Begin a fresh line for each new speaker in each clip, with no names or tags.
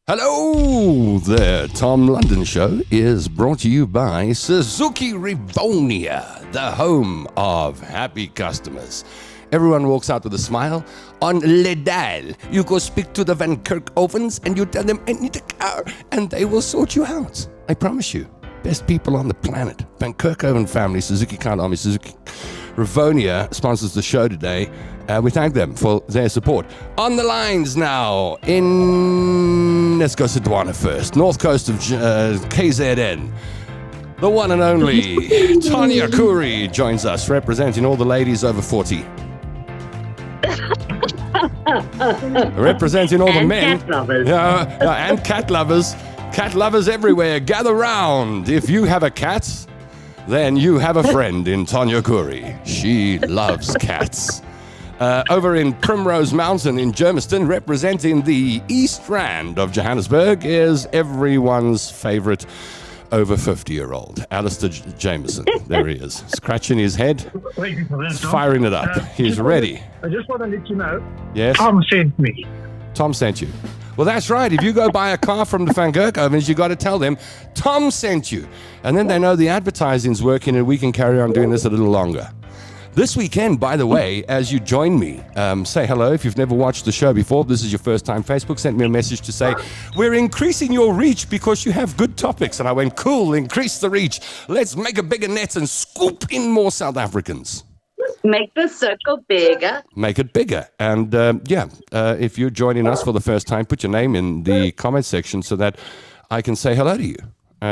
Hello there. Tom London Show is brought to you by Suzuki Rivonia, the home of happy customers. Everyone walks out with a smile. On Le Dalle, you go speak to the Van Kerkhovens and you tell them, I need a car, and they will sort you out. I promise you. Best people on the planet. Van Kerkhoven family, Suzuki Car Army, Suzuki Rivonia sponsors the show today. We thank them for their support. On the lines now, let's go Setswana first. North coast of KZN. The one and only Tonya Kuri joins us, representing all the ladies over 40. Representing all the men.
Cat lovers.
And cat lovers. Cat lovers everywhere. Gather round. If you have a cat, then you have a friend in Tonya Kuri. She loves cats. Over in Primrose Mountain in Germiston, representing the East Rand of Johannesburg, is everyone's favorite over 50-year-old, Alistair Jameson. There he is, scratching his head, firing it up. He's ready.
I just want to let you know,
Yes?
Tom sent me.
Tom sent you. Well, that's right. If you go buy a car from the Van Kerkhovens, you got to tell them, Tom sent you. And then they know the advertising's working and we can carry on doing this a little longer. This weekend, by the way, as you join me, say hello. If you've never watched the show before, this is your first time. Facebook sent me a message to say, we're increasing your reach because you have good topics. And I went, cool, increase the reach. Let's make a bigger net and scoop in more South Africans.
Make the circle bigger.
Make it bigger. And if you're joining us for the first time, put your name in the comment section so that I can say hello to you.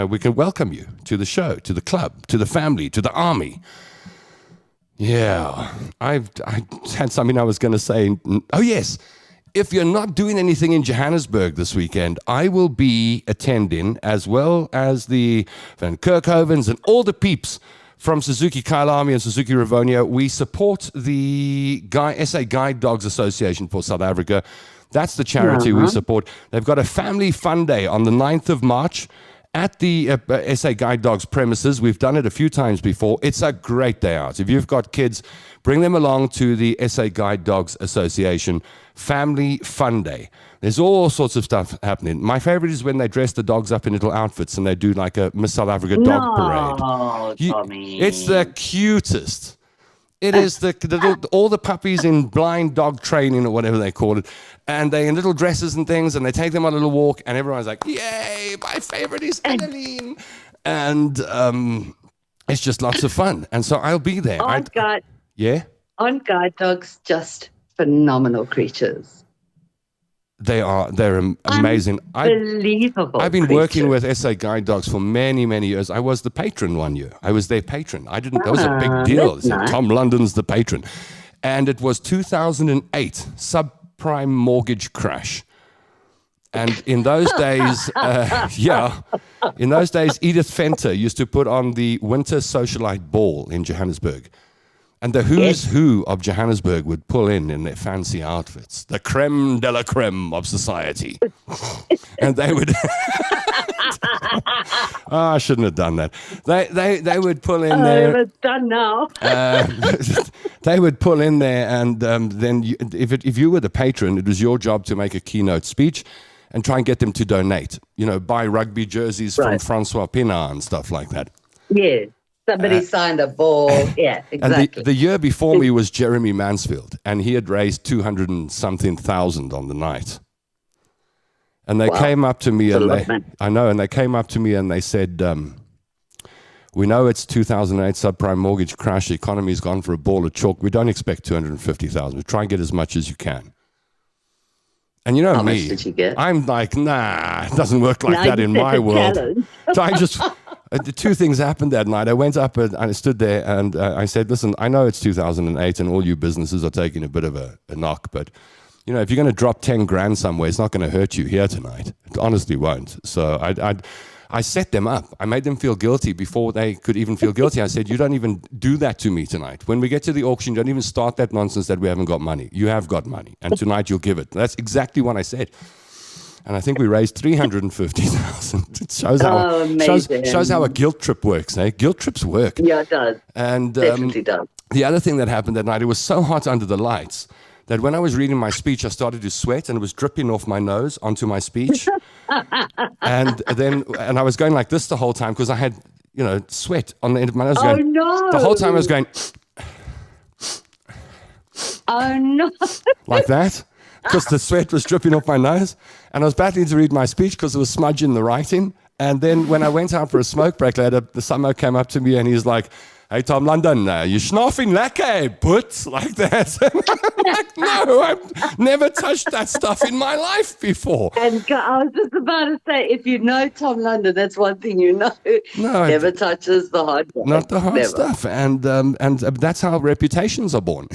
We can welcome you to the show, to the club, to the family, to the army. Yeah, I had something I was going to say. Oh, yes. If you're not doing anything in Johannesburg this weekend, I will be attending, as well as the Van Kerkhovens and all the peeps from Suzuki Car Army and Suzuki Rivonia. We support the SA Guide Dogs Association for South Africa. That's the charity we support. They've got a family fun day on the 9th of March. At the SA Guide Dogs premises. We've done it a few times before. It's a great day out. If you've got kids, bring them along to the SA Guide Dogs Association Family Fun Day. There's all sorts of stuff happening. My favorite is when they dress the dogs up in little outfits and they do like a Miss South Africa dog parade.
Tommy.
It's the cutest. It is all the puppies in blind dog training or whatever they call it. And they're in little dresses and things, and they take them on a little walk, and everyone's like, yay, my favorite is Adeline. And it's just lots of fun. And so I'll be there.
Aren't guide dogs just phenomenal creatures?
They're amazing.
Unbelievable.
I've been working with SA Guide Dogs for many, many years. I was the patron one year. I was their patron. That was a big deal.
Nice.
Tom London's the patron. And it was 2008, subprime mortgage crash. And in those days, Edith Fenter used to put on the Winter Socialite Ball in Johannesburg. And the who's who of Johannesburg would pull in their fancy outfits, the creme de la creme of society. And they would... I shouldn't have done that. They would pull in there...
It's done now.
They would pull in there, and then if you were the patron, it was your job to make a keynote speech and try and get them to donate. Buy rugby jerseys from Francois Pienaar and stuff like that.
Yes. Somebody signed a ball. Yeah, exactly.
And the year before me was Jeremy Mansfield, and he had raised 200 and something thousand on the night. And they came up to me, and they came up to me and they said, we know it's 2008 subprime mortgage crash. The economy's gone for a ball of chalk. We don't expect 250,000. We try and get as much as you can. And you know
How
me,
much did you get?
I'm like, nah, it doesn't work like that in my world. So I just... The two things happened that night. I went up and I stood there and I said, listen, I know it's 2008 and all you businesses are taking a bit of a knock, but if you're going to drop 10 grand somewhere, it's not going to hurt you here tonight. It honestly won't. So I set them up. I made them feel guilty before they could even feel guilty. I said, you don't even do that to me tonight. When we get to the auction, don't even start that nonsense that we haven't got money. You have got money. And tonight you'll give it. That's exactly what I said. And I think we raised 350,000. It shows how a guilt trip works. Guilt trips work.
Yeah, it does.
And
Definitely does.
The other thing that happened that night, it was so hot under the lights that when I was reading my speech, I started to sweat and it was dripping off my nose onto my speech. and I was going like this the whole time because I had, sweat on the end of my nose.
Oh,
Going,
no.
The whole time I was going
Oh, no.
like that because the sweat was dripping off my nose, and I was battling to read my speech because there was smudge in the writing. And then when I went out for a smoke break later, the Samo came up to me and he's like, "Hey, Tom London, you're schnaufing lekker, put," like that. I'm like, no, I've never touched that stuff in my life before.
And I was just about to say, if you know Tom London, that's one thing you know.
No,
never touches the hard stuff.
Not the hard
Never.
stuff. And that's how reputations are born.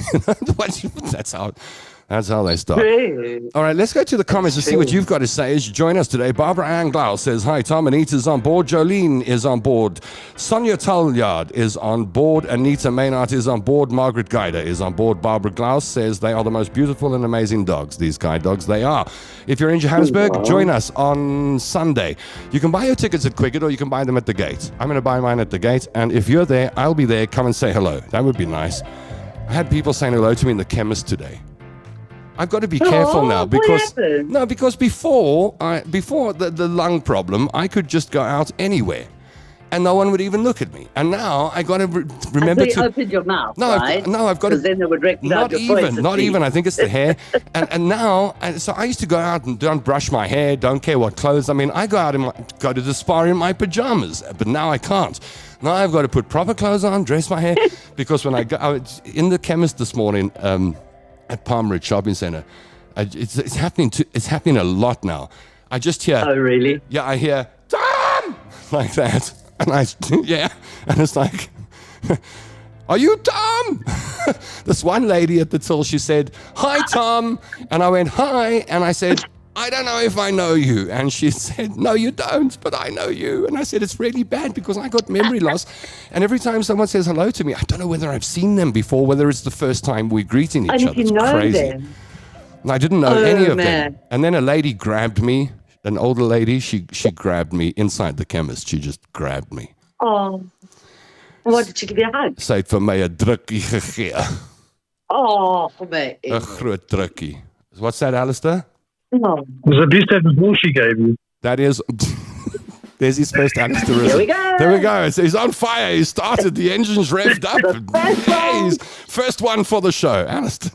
That's how they start.
True.
All right, let's go to the comments and see what you've got to say as you join us today. Barbara Anglau says, "Hi, Tom. Anita's on board. Jolene is on board. Sonia Talyard is on board. Anita Maynard is on board. Margaret Geider is on board. Barbara Glaus says, they are the most beautiful and amazing dogs. These guide dogs, they are. If you're in Johannesburg, join us on Sunday. You can buy your tickets at Quicket or you can buy them at the gate. I'm going to buy mine at the gate. And if you're there, I'll be there. Come and say hello. That would be nice. I had people saying hello to me in the chemist today. I've got to be careful now because before the lung problem, I could just go out anywhere, and no one would even look at me. And now I got to remember to
open your mouth.
No,
right?
I've got to.
Then they would recognize your voice.
Not even. I think it's the hair. and now, so I used to go out and don't brush my hair, don't care what clothes. I mean, I go out and go to the spa in my pajamas, but now I can't. Now I've got to put proper clothes on, dress my hair, because when I was in the chemist this morning. At Palm Ridge Shopping Center, it's happening. It's happening a lot now. I just hear.
Oh, really?
Yeah, I hear Tom like that, and and it's like, "Are you Tom?" This one lady at the till, she said, "Hi, Tom," and I went, "Hi," and I said, "I don't know if I know you." And she said, "No, you don't, but I know you." And I said, "It's really bad because I got memory loss. And every time someone says hello to me, I don't know whether I've seen them before, whether it's the first time we're greeting each other. It's crazy."
Them.
And I didn't know any of
man.
them. And then a lady grabbed me, an older lady, she grabbed me inside the chemist. She just grabbed me.
Oh. What did she give you a hug?
Sy het vir my 'n drukkie gegee.
Oh, mate.
'n Groot drukkie. What's that, Alistair?
Oh.
Was at least that the ball she gave you.
That is, there's his first Alistair.
Here we go.
There we go. So he's on fire. He started. The engine's revved up.
first one.
He's first one for the show, Alistair.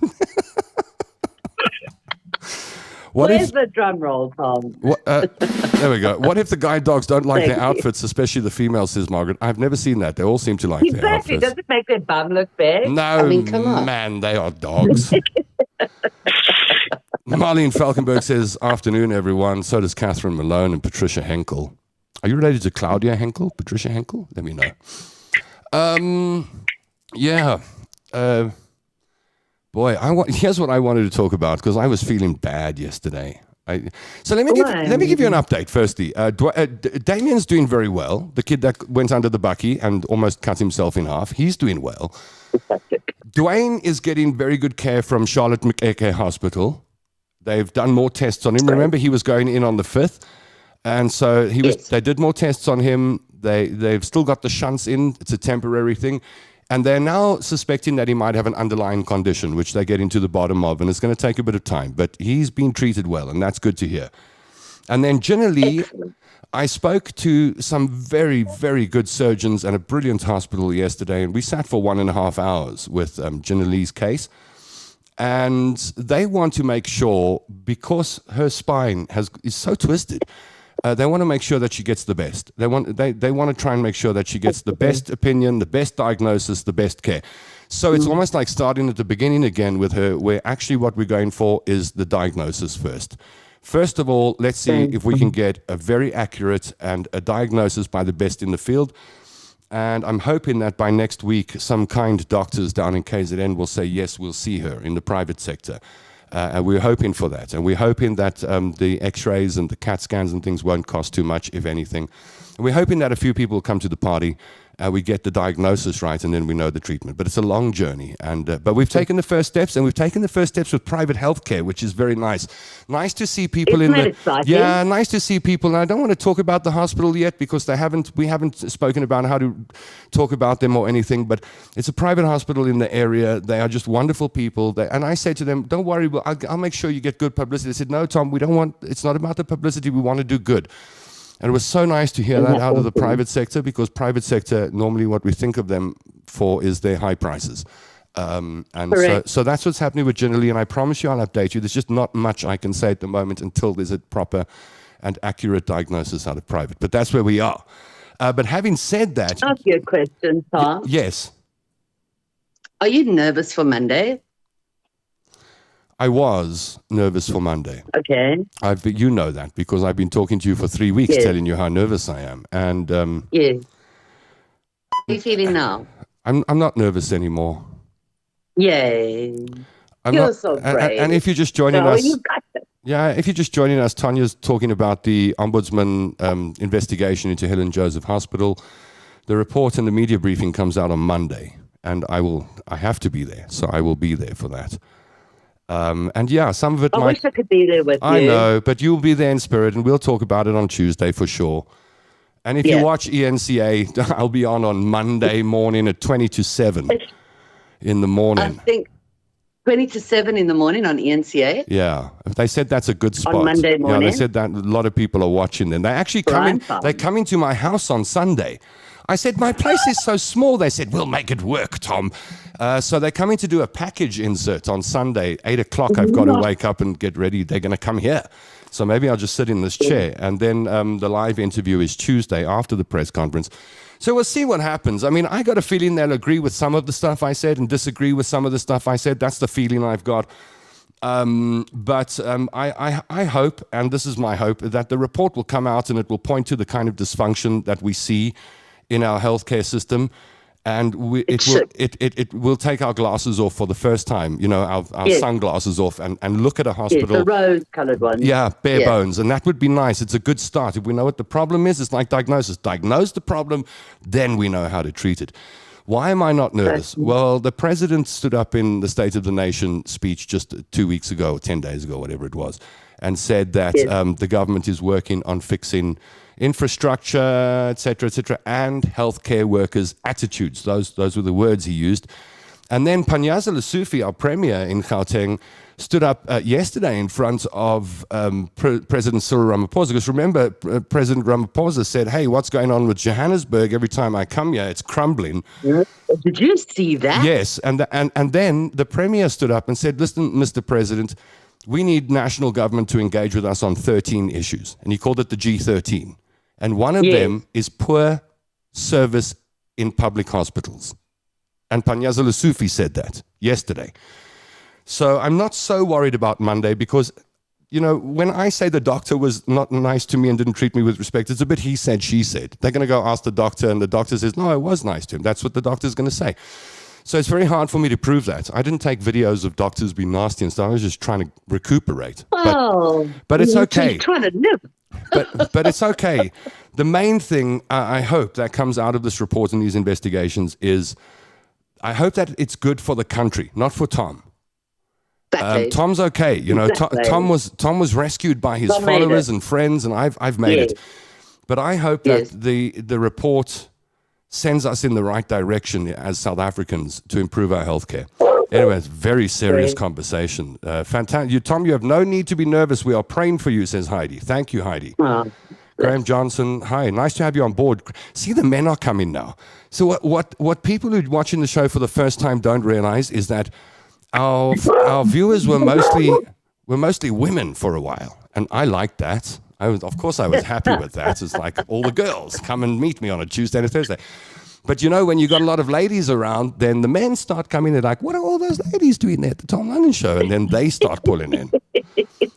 Where's the drum roll, Tom?
There we go. What if the guide dogs don't like their outfits, especially the females, says Margaret? I've never seen that. They all seem to like their
Exactly.
outfits.
Does it make their bum look big?
No,
I mean, come on.
man, they are dogs. Marlene Falkenberg says, "Afternoon, everyone." So does Catherine Malone and Patricia Henkel. Are you related to Claudia Henkel? Patricia Henkel? Let me know. Yeah. Boy, here's what I wanted to talk about because I was feeling bad yesterday. So let me give you an update. Firstly, Damien's doing very well. The kid that went under the bucky and almost cut himself in half, he's doing well. Dwayne is getting very good care from Charlotte McEachern Hospital. They've done more tests on him. Remember, he was going in on the 5th, and so they did more tests on him. They've still got the shunts in. It's a temporary thing. And they're now suspecting that he might have an underlying condition, which they get into the bottom of, and it's going to take a bit of time. But he's been treated well, and that's good to hear. And then generally, I spoke to some very, very good surgeons at a brilliant hospital yesterday, and we sat for 1.5 hours with Jenna Lee's case. And they want to make sure, because her spine is so twisted, they want to make sure that she gets the best. They want to try and make sure that she gets the best opinion, the best diagnosis, the best care. So it's almost like starting at the beginning again with her, where actually what we're going for is the diagnosis first. First of all, let's see if we can get a very accurate and a diagnosis by the best in the field. And I'm hoping that by next week, some kind doctors down in KZN will say, yes, we'll see her in the private sector. And we're hoping for that. And we're hoping that the x-rays and the CAT scans and things won't cost too much, if anything. And we're hoping that a few people come to the party we get the diagnosis right, and then we know the treatment. But it's a long journey. But we've taken the first steps, and we've taken the first steps with private healthcare, which is very nice. Nice to see people
Isn't that exciting?
Yeah, nice to see people. And I don't want to talk about the hospital yet because we haven't spoken about how to talk about them or anything. But it's a private hospital in the area. They are just wonderful people. And I say to them, "Don't worry, I'll make sure you get good publicity." They said, "No, Tom, we don't want. It's not about the publicity. We want to do good." And it was so nice to hear that out of the private sector, because private sector, normally what we think of them for is their high prices. And so that's what's happening with Generally, and I promise you I'll update you. There's just not much I can say at the moment until there's a proper and accurate diagnosis out of private. But that's where we are. But having said that...
Ask you a question, Tom.
Yes.
Are you nervous for Monday?
I was nervous for Monday.
Okay.
You know that because I've been talking to you for 3 weeks,
Yes.
telling you how nervous I am. And
Yes. How are you feeling now?
I'm not nervous anymore.
Yay.
I'm
You're
not,
so brave.
and if you're just joining
No,
us,
you got it.
yeah, if you're just joining us, Tonya's talking about the Ombudsman investigation into Helen Joseph Hospital. The report and the media briefing comes out on Monday, and I have to be there, so I will be there for that. And yeah, some of it
I
might...
wish I could be there with you.
I know, but you'll be there in spirit, and we'll talk about it on Tuesday for sure. And if you watch ENCA, I'll be on Monday morning at 20 to 7 in the
I
morning.
think 20 to 7 in the morning on ENCA.
Yeah, they said that's a good spot.
On Monday morning?
Yeah, they said that a lot of people are watching them. They actually come in. They come into my house on Sunday. I said, my place is so small. They said, we'll make it work, Tom. So they're coming to do a package insert on Sunday, 8 o'clock. I've got to wake up and get ready. They're going to come here. So maybe I'll just sit in this chair. And then the live interview is Tuesday after the press conference. So we'll see what happens. I mean, I got a feeling they'll agree with some of the stuff I said and disagree with some of the stuff I said. That's the feeling I've got. But I hope, and this is my hope, that the report will come out and it will point to the kind of dysfunction that we see in our healthcare system, and it will take our glasses off for the first time, our sunglasses off, and look at a hospital.
Yes, the rose-colored one.
Yeah, bare bones, and that would be nice. It's a good start. If we know what the problem is, it's like diagnosis. Diagnose the problem, then we know how to treat it. Why am I not nervous? Well, the president stood up in the State of the Nation speech just 2 weeks ago, 10 days ago, whatever it was, and said that the government is working on fixing infrastructure, et cetera, and healthcare workers' attitudes. Those were the words he used. And then Panyaza Lesufi, our premier in Gauteng, stood up yesterday in front of President Cyril Ramaphosa. Because remember, President Ramaphosa said, hey, what's going on with Johannesburg? Every time I come here, it's crumbling.
Did you see that?
Yes. And then the premier stood up and said, listen, Mr. President, we need national government to engage with us on 13 issues. And he called it the G13. And one of them is poor service in public hospitals. And Panyaza Lesufi said that yesterday. So I'm not so worried about Monday because, when I say the doctor was not nice to me and didn't treat me with respect, it's a bit he said, she said. They're going to go ask the doctor, and the doctor says, no, I was nice to him. That's what the doctor's going to say. So it's very hard for me to prove that. I didn't take videos of doctors being nasty and stuff. I was just trying to recuperate. But it's okay.
Trying to live.
But it's okay. The main thing I hope that comes out of this report and these investigations is I hope that it's good for the country, not for Tom. Tom's okay.
Exactly.
Tom was rescued by his followers and friends, and I've made it. But I hope that the report sends us in the right direction as South Africans to improve our healthcare. Anyway, it's a very serious conversation. Fantastic. Tom, you have no need to be nervous. We are praying for you, says Heidi. Thank you, Heidi. Graham Johnson, hi. Nice to have you on board. See, the men are coming now. So what people who are watching the show for the first time don't realize is that our viewers were mostly women for a while. And I liked that. Of course, I was happy with that. It's like all the girls come and meet me on a Tuesday and a Thursday. But when you got a lot of ladies around, then the men start coming. They're like, what are all those ladies doing there at the Tom London show? And then they start pulling in.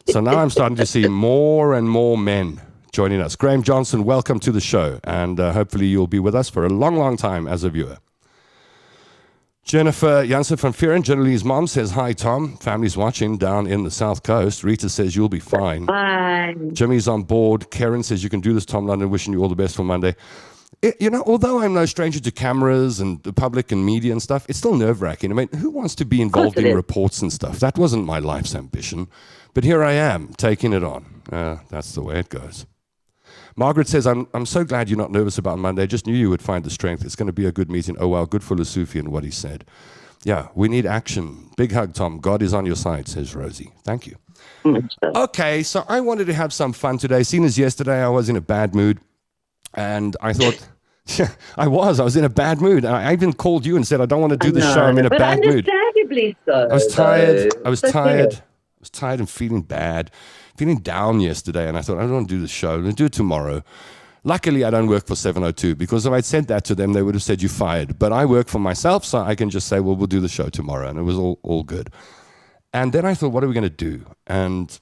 So now I'm starting to see more and more men joining us. Graham Johnson, welcome to the show. And hopefully you'll be with us for a long, long time as a viewer. Jennifer Janssen van Vieren, Generalie's mom, says, hi, Tom. Family's watching down in the South Coast. Rita says, you'll be fine.
Bye.
Jimmy's on board. Karen says, you can do this, Tom London. Wishing you all the best for Monday. Although I'm no stranger to cameras and the public and media and stuff, it's still nerve-wracking. I mean, who wants to be involved in reports and stuff? That wasn't my life's ambition. But here I am, taking it on. That's the way it goes. Margaret says, I'm so glad you're not nervous about Monday. Just knew you would find the strength. It's going to be a good meeting. Oh, wow, good for Lusufi and what he said. Yeah, we need action. Big hug, Tom. God is on your side, says Rosie. Thank you. Okay, so I wanted to have some fun today. Seeing as yesterday I was in a bad mood. And I thought... I was in a bad mood. I even called you and said, I don't want to do the show. I'm in a bad mood.
Understandably so.
I was tired. I was tired and feeling bad, feeling down yesterday. And I thought, I don't want to do the show. I'll do it tomorrow. Luckily, I don't work for 702 because if I'd said that to them, they would have said, you're fired. But I work for myself, so I can just say, well, we'll do the show tomorrow. And it was all good. And then I thought, what are we going to do? And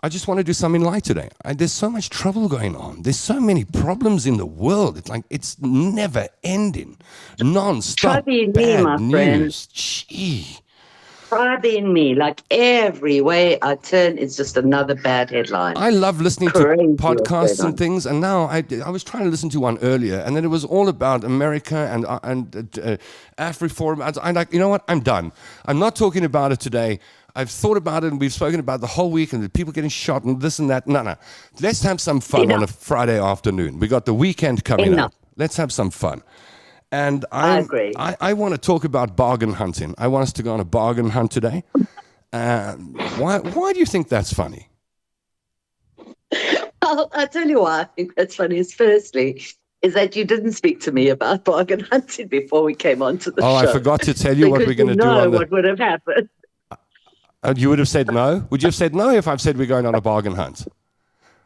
I just want to do something light today. There's so much trouble going on. There's so many problems in the world. It's like it's never ending, non-stop.
Try being me, my friend.
Gee.
Try being me. Like every way I turn, it's just another bad headline.
I love listening to podcasts and things. And now I was trying to listen to one earlier, and then it was all about America and AfriForum. I'm like, you know what? I'm done. I'm not talking about it today. I've thought about it and we've spoken about the whole week and the people getting shot and this and that. No. Let's have some fun on a Friday afternoon. We got the weekend coming up. Let's have some fun. And
I agree.
I want to talk about bargain hunting. I want us to go on a bargain hunt today. Why do you think that's funny?
I'll tell you why I think that's funny is firstly, is that you didn't speak to me about bargain hunting before we came onto the show.
Oh, I forgot to tell you what we're going to do.
What would have happened.
You would have said no? Would you have said no if I've said we're going on a bargain hunt?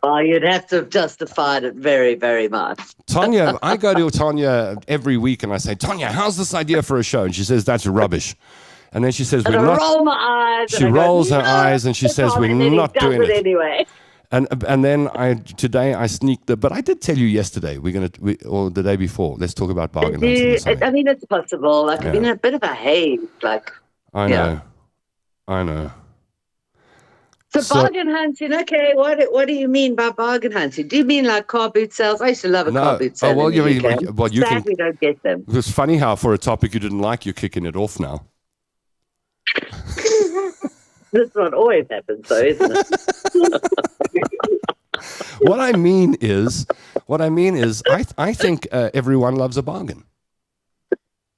Oh, you'd have to have justified it very, very much.
Tonya, I go to Tonya every week and I say, Tonya, how's this idea for a show? And she says, that's rubbish. And then she says,
and
we're not.
Roll my eyes.
She rolls her eyes and she says, we're not doing it.
Anyway.
And then today I sneaked but I did tell you yesterday, or the day before, let's talk about bargain hunting.
I mean, it's possible. Like, I've been in a bit of a haze. Like,
I know.
So bargain hunting, okay, what do you mean by bargain hunting? Do you mean like car boot sales? I used to love a car boot sale.
Oh, well,
you
we
don't get them.
It's funny how for a topic you didn't like, you're kicking it off now.
That's what always happens though, isn't it?
What I mean is, I think everyone loves a bargain.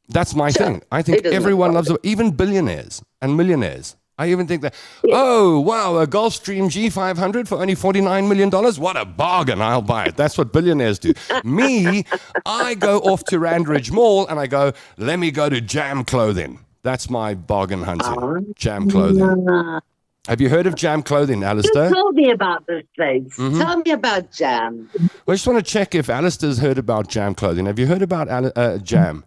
That's my thing. I think everyone loves it, even billionaires and millionaires. I even think that, oh, wow, a Gulfstream G500 for only $49 million? What a bargain. I'll buy it. That's what billionaires do. Me, I go off to Randridge Mall and I go, let me go to Jam Clothing. That's my bargain hunting. Jam Clothing. Have you heard of Jam Clothing, Alistair?
You told me about this place. Mm-hmm. Tell me about Jam.
Well, I just want to check if Alistair's heard about Jam Clothing. Have you heard about Jam?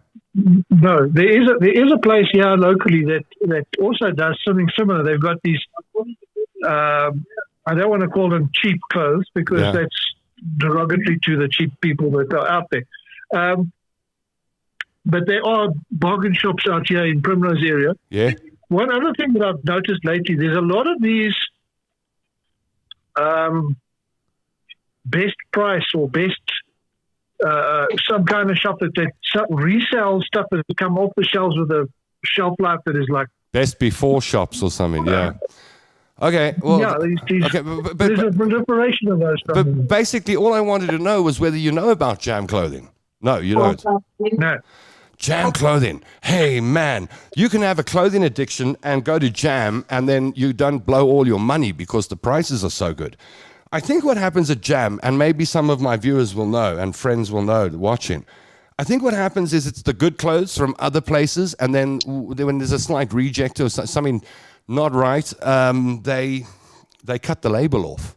No, there is a place here locally that also does something similar. They've got these, I don't want to call them cheap clothes because that's derogatory to the cheap people that are out there. But there are bargain shops out here in Primrose area.
Yeah.
One other thing that I've noticed lately, there's a lot of these best price or best some kind of shop that resell stuff that come off the shelves with a shelf life that is like
best before shops or something. Yeah. Okay. Well.
Yeah. But there's a proliferation of those stuff.
But basically, all I wanted to know was whether you know about Jam Clothing. No, you don't.
No.
Jam Clothing. Hey, man, you can have a clothing addiction and go to Jam, and then you don't blow all your money because the prices are so good. I think what happens at Jam, and maybe some of my viewers will know and friends will know watching, I think what happens is it's the good clothes from other places, and then when there's a slight reject or something not right, they cut the label off.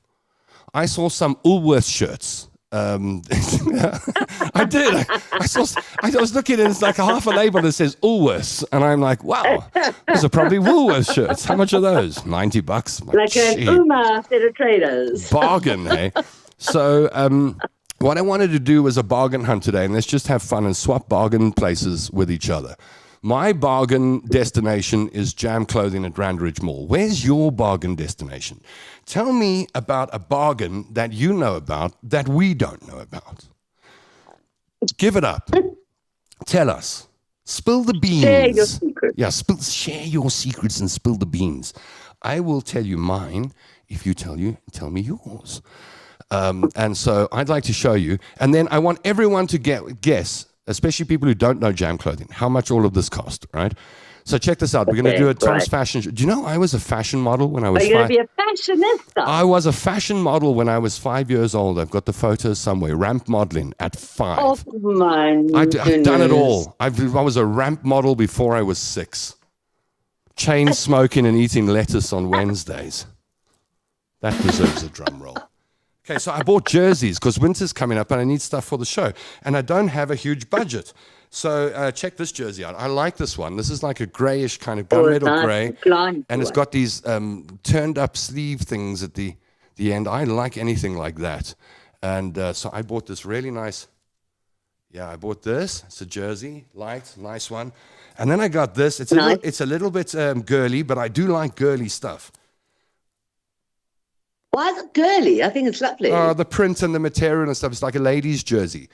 I saw some Woolworths shirts. I did. I was looking and it's like a half a label that says Woolworths, and I'm like, wow, those are probably Woolworths shirts. How much are those? $90.
Like an Uma set of traders.
Bargain, hey? So what I wanted to do was a bargain hunt today, and let's just have fun and swap bargain places with each other. My bargain destination is Jam Clothing at Randridge Mall. Where's your bargain destination? Tell me about a bargain that you know about that we don't know about. Give it up. Tell us. Spill the beans.
Share your secrets.
Yeah, share your secrets and spill the beans. I will tell you mine if you tell me yours. And so I'd like to show you. And then I want everyone to guess, especially people who don't know Jam Clothing, how much all of this cost, right? So check this out. We're going to do a Tom's fashion. Do you know I was a fashion model when I was 5?
Are you going to be a fashionista?
I was a fashion model when I was 5 years old. I've got the photos somewhere. Ramp modeling at 5.
Oh, my
I've done it all. I was a ramp model before I was 6. Chain smoking and eating lettuce on Wednesdays. That deserves a drum roll. Okay, so I bought jerseys because winter's coming up and I need stuff for the show. And I don't have a huge budget. So check this jersey out. I like this one. This is like a grayish kind of gunmetal gray. And it's got these turned up sleeve things at the end. I like anything like that. And so I bought this really nice. Yeah, I bought this. It's a jersey, light, nice one. And then I got this. It's a little bit girly, but I do like girly stuff.
Why is it girly? I think it's lovely.
The print and the material and stuff. It's like a lady's jersey.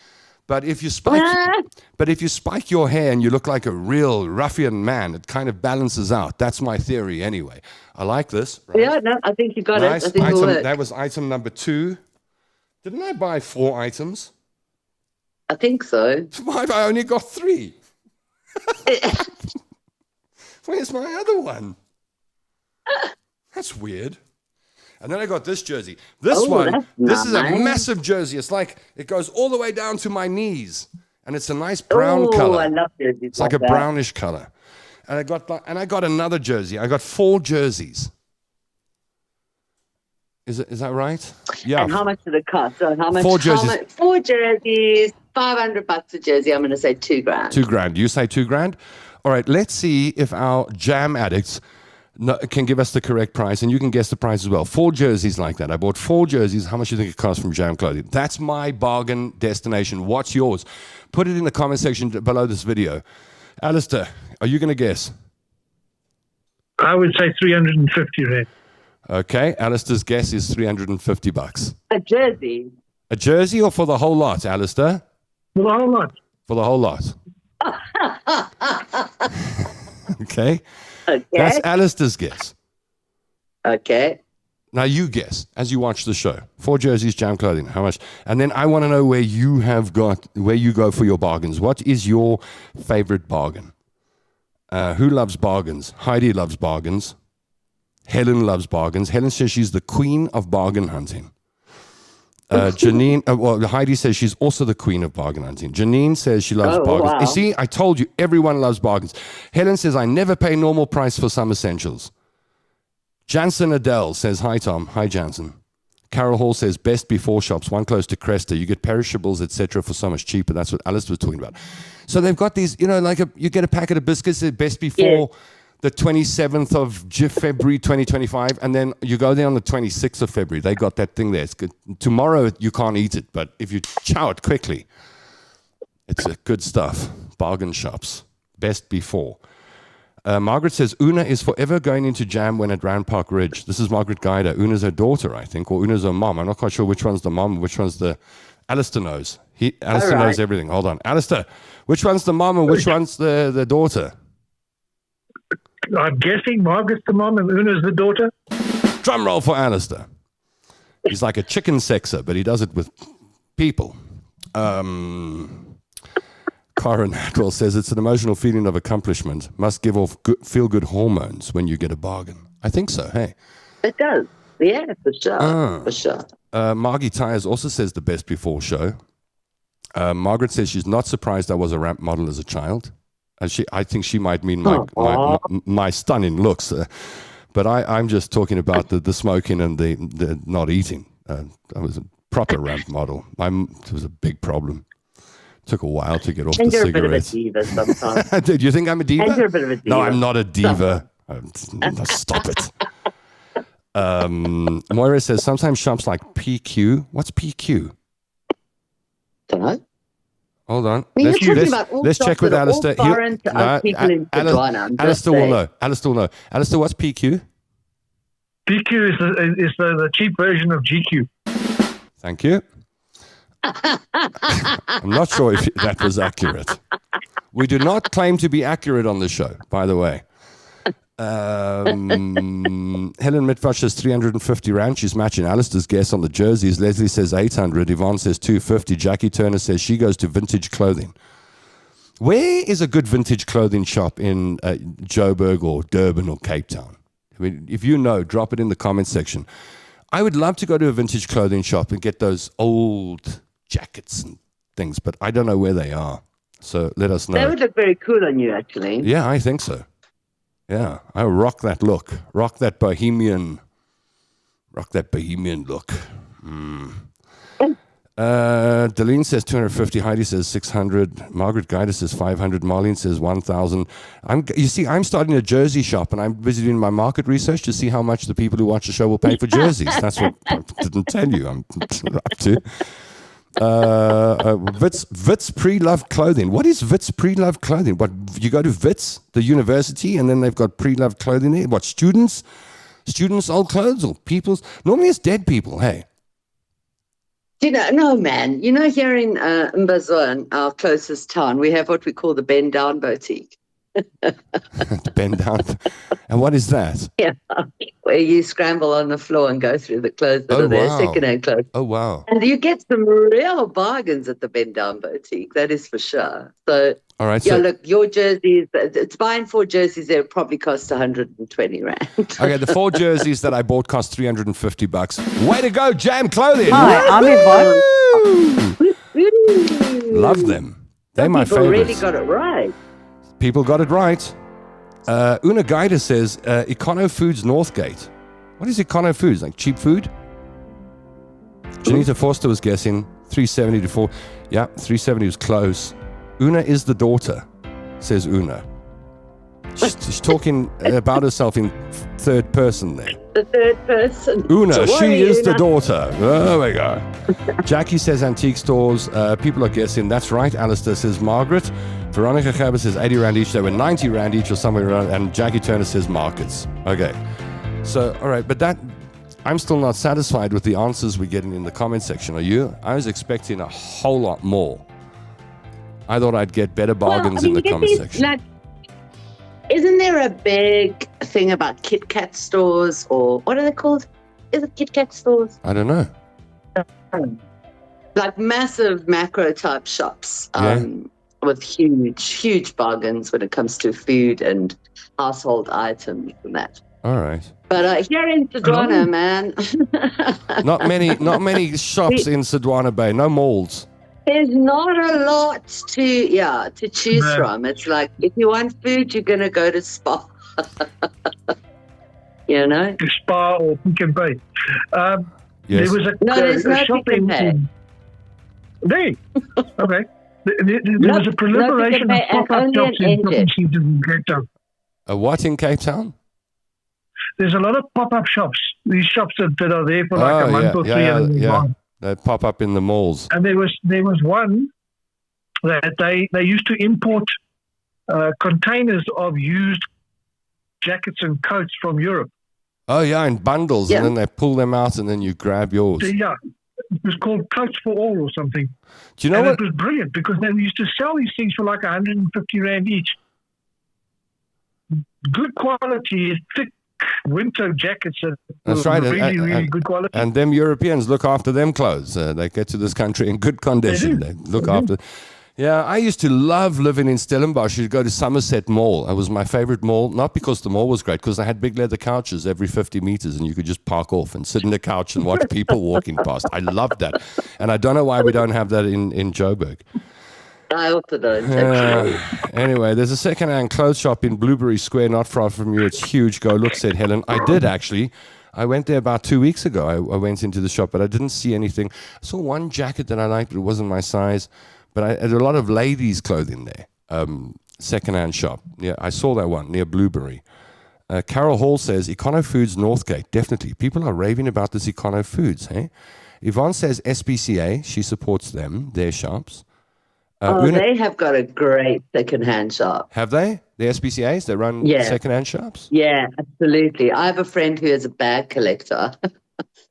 But if you spike your hair and you look like a real ruffian man, it kind of balances out. That's my theory anyway. I like this. Right?
Yeah, no, I think you got it. I think
item,
it'll work.
that was item number 2. Didn't I buy 4 items?
I think so.
Why have I only got 3? Where's my other one? That's weird. And then I got this jersey. This is a massive jersey. It's like, it goes all the way down to my knees. And it's a nice brown color.
I love jerseys.
It's like a brownish color. And I got another jersey. I got 4 jerseys. Is that right? Yeah.
And how much did it cost? So how much?
4 jerseys.
4 jerseys, $500 a jersey. I'm going to say $2,000.
$2,000. You say $2,000? All right. Let's see if our jam addicts can give us the correct price, and you can guess the price as well. 4 jerseys like that. I bought 4 jerseys. How much do you think it costs from Jam Clothing? That's my bargain destination. What's yours? Put it in the comment section below this video. Alistair, are you going to guess?
I would say 350 Rand.
Okay, Alistair's guess is $350.
A jersey.
A jersey or for the whole lot, Alistair?
For the whole lot.
For the whole lot. Okay.
Okay.
That's Alistair's guess.
Okay.
Now you guess as you watch the show. 4 jerseys, Jam Clothing. How much? And then I want to know where you go for your bargains. What is your favorite bargain? Who loves bargains? Heidi loves bargains. Helen loves bargains. Helen says she's the queen of bargain hunting. Janine, Heidi says she's also the queen of bargain hunting. Janine says she loves bargains.
Wow.
You see, I told you, everyone loves bargains. Helen says, I never pay normal price for some essentials. Jansen Adele says, hi, Tom. Hi, Jansen. Carol Hall says, best before shops, one close to Cresta. You get perishables, etc. for so much cheaper. That's what Alice was talking about. So they've got these, you get a packet of biscuits at best before the 27th of February 2025, and then you go there on the 26th of February. They got that thing there. It's good. Tomorrow you can't eat it, but if you chow it quickly, it's good stuff. Bargain shops. Best before. Margaret says, Una is forever going into jam when at Round Park Ridge. This is Margaret Guider. Una's her daughter, I think, or Una's her mom. I'm not quite sure which one's the mom, which one's the... Alistair knows. Alistair knows everything. Hold on. Alistair, which one's the mom and which one's the daughter?
I'm guessing Margaret's the mom and Una's the daughter.
Drum roll for Alistair. He's like a chicken sexer, but he does it with people. Corin Atwell says it's an emotional feeling of accomplishment. Must give off feel-good hormones when you get a bargain. I think so, hey?
It does. Yeah, for sure. For sure.
Margie Tyres also says the best before show. Margaret says she's not surprised I was a ramp model as a child. And I think she might mean my stunning looks. But I'm just talking about the smoking and the not eating. I was a proper ramp model. It was a big problem. Took a while to get off the cigarettes.
You're a bit of a diva sometimes.
Dude, you think I'm a diva?
And you're a bit of a diva.
No, I'm not a diva. Stop it. Moira says sometimes shops like PQ. What's PQ?
Don't know.
Hold on.
Let's
check with Alistair. Alistair will know. Alistair, what's PQ?
PQ is the cheap version of GQ.
Thank you. I'm not sure if that was accurate. We do not claim to be accurate on the show, by the way. Helen Mitvash says 350 Rand. She's matching Alistair's guess on the jerseys. Leslie says 800. Yvonne says 250. Jackie Turner says she goes to vintage clothing. Where is a good vintage clothing shop in Joburg or Durban or Cape Town? I mean, if you know, drop it in the comment section. I would love to go to a vintage clothing shop and get those old jackets and things, but I don't know where they are. So let us know.
They would look very cool on you, actually.
Yeah, I think so. Yeah, I rock that look. Rock that bohemian look. Deline says 250. Heidi says 600. Margaret Guida says 500. Marlene says 1,000. I'm starting a jersey shop, and I'm visiting my market research to see how much the people who watch the show will pay for jerseys. That's what I didn't tell you. I'm up to. Wits pre-loved clothing. What is Wits pre-loved clothing? What, you go to Wits, the university, and then they've got pre-loved clothing there? What, students' old clothes or people's? Normally it's dead people, hey.
No, man. Here in Mbazwan, our closest town, we have what we call the Bend Down Boutique.
Bend down. And what is that?
Yeah, where you scramble on the floor and go through the clothes that are there, second-hand clothes.
Oh, wow.
And you get some real bargains at the Bend Down Boutique, that is for sure. So,
all right,
yeah, look, your jerseys, it's buying 4 jerseys there probably cost 120 Rand.
Okay, the 4 jerseys that I bought cost $350. Way to go, Jam Clothing.
Hi, I'm Yvonne.
Love them. They're my
favorites.
favorites.
Really got it right.
People got it right. Una Guida says, Econo Foods Northgate. What is Econo Foods? Like cheap food? Janita Foster was guessing 370 to 4. Yeah, 370 was close. Una is the daughter, says Una. She's talking about herself in third person there.
The third person.
Una, she is the daughter. There we go. Jackie says antique stores. People are guessing. That's right. Alistair says Margaret. Veronica Gerber says 80 Rand each. They were 90 Rand each or somewhere around. And Jackie Turner says markets. Okay. So, all right. But I'm still not satisfied with the answers we're getting in the comment section. Are you? I was expecting a whole lot more. I thought I'd get better bargains in the comment section.
Isn't there a big thing about Kit Kat stores, or what are they called? Is it Kit Kat stores?
I don't know.
Like massive macro type shops with huge bargains when it comes to food and household items and that.
All right.
But here in Sodwana, man.
not many shops in Sodwana Bay, no malls.
There's not a lot to choose from. It's like, if you want food, you're going to go to Spa. To
Spa or Pick n Pay.
Yes.
There was
there's no
shop
Pick n Pay.
There. Okay. There was a proliferation of pop-up shops in Cape Town.
A what in Cape Town?
There's a lot of pop-up shops. These shops that are there for like a month or 3 and then gone.
They pop up in the malls.
And there was one that they used to import containers of used jackets and coats from Europe.
Oh, yeah, in bundles. Yeah. And then they pull them out and then you grab yours.
Yeah. It was called Coats for All or something.
Do you know what?
It was brilliant because they used to sell these things for like 150 Rand each. Good quality, thick winter jackets.
That's right.
Really good quality.
And them Europeans look after them clothes. They get to this country in good condition. They look after. Yeah, I used to love living in Stellenbosch. You'd go to Somerset Mall. It was my favorite mall, not because the mall was great, because they had big leather couches every 50 meters and you could just park off and sit in the couch and watch people walking past. I loved that. And I don't know why we don't have that in Joburg.
I also don't.
Anyway, there's a second-hand clothes shop in Blueberry Square, not far from you. It's huge. Go look, said Helen. I did, actually. I went there about 2 weeks ago. I went into the shop, but I didn't see anything. I saw one jacket that I liked, but it wasn't my size. But I had a lot of ladies' clothing there. Second-hand shop. Yeah, I saw that one near Blueberry. Carol Hall says, Econo Foods Northgate. Definitely. People are raving about this Econo Foods, hey? Yvonne says SPCA. She supports them, their shops.
They have got a great second-hand shop.
Have they? The SPCAs? They run second-hand shops?
Yeah, absolutely. I have a friend who is a bag collector.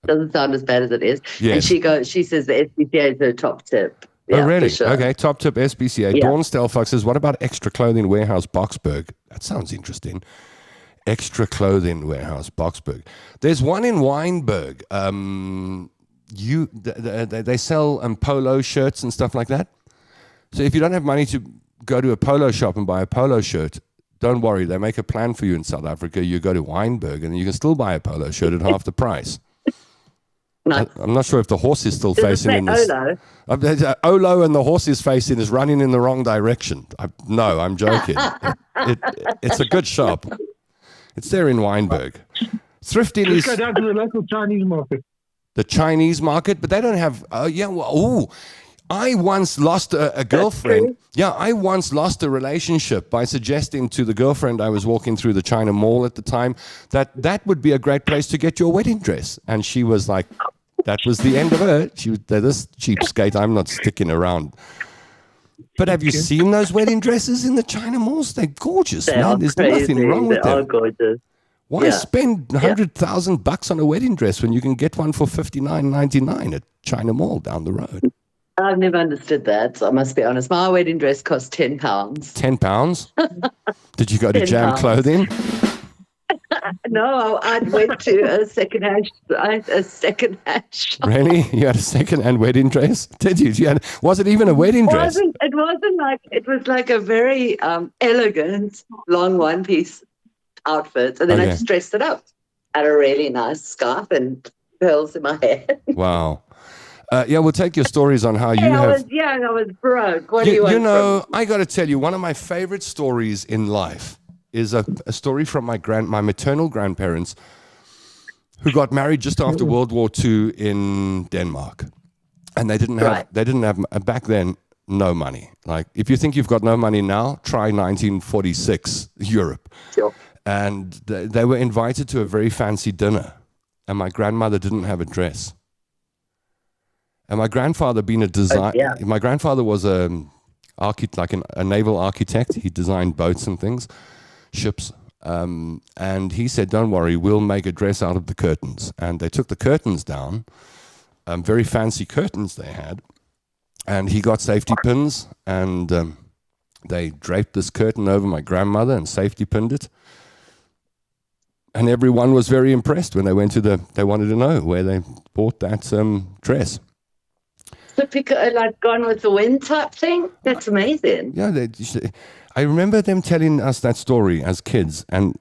Doesn't sound as bad as it is.
Yes.
And she says the SPCA is her top tip. Yeah,
oh, really?
for sure.
Okay, top tip SPCA.
Yeah.
Dawn Stelfox says, what about Extra Clothing Warehouse Boxburg? That sounds interesting. Extra Clothing Warehouse Boxburg. There's one in Weinberg. They sell polo shirts and stuff like that. So if you don't have money to go to a polo shop and buy a polo shirt, don't worry. They make a plan for you in South Africa. You go to Weinberg and you can still buy a polo shirt at half the price.
Nice.
I'm not sure if the horse is still
Does
facing
it
in
say
this.
Olo?
Olo and the horse is facing is running in the wrong direction. No, I'm joking. It's a good shop. It's there in Weinberg. Thrifting
Just
is
go down to the local Chinese market.
the Chinese market, but they don't have. I once lost a girlfriend. Yeah, I once lost a relationship by suggesting to the girlfriend I was walking through the China Mall at the time that would be a great place to get your wedding dress. And she was like, that was the end of her. She was this cheapskate. I'm not sticking around. But have you seen those wedding dresses in the China malls? They're gorgeous. There's nothing wrong with
they
them.
are gorgeous.
Why spend $100,000 on a wedding dress when you can get one for $59.99 at China Mall down the road?
I've never understood that. So I must be honest. My wedding dress cost £10.
£10? Did you go to Jam
£10.
Clothing?
No, I went to a second-hand shop.
Really? You had a second-hand wedding dress? Did you? Was it even a wedding dress?
It was like a very elegant long one-piece outfit, and then I just dressed it up. Had a really nice scarf and pearls in my hair.
Wow. We'll take your stories on how you have.
I was broke. What do you want?
You know, I got to tell you, one of my favorite stories in life is a story from my maternal grandparents, who got married just after World War II in Denmark, and they didn't have back then no money. Like, if you think you've got no money now, try 1946 Europe.
Sure.
And they were invited to a very fancy dinner, and my grandmother didn't have a dress. And my grandfather, being a designer, my grandfather was a naval architect. He designed boats and things, ships. And he said, "Don't worry, we'll make a dress out of the curtains." And they took the curtains down, very fancy curtains they had. And he got safety pins, and they draped this curtain over my grandmother and safety pinned it. And everyone was very impressed when they went they wanted to know where they bought that dress.
Like Gone with the Wind type thing? That's amazing.
Yeah, I remember them telling us that story as kids and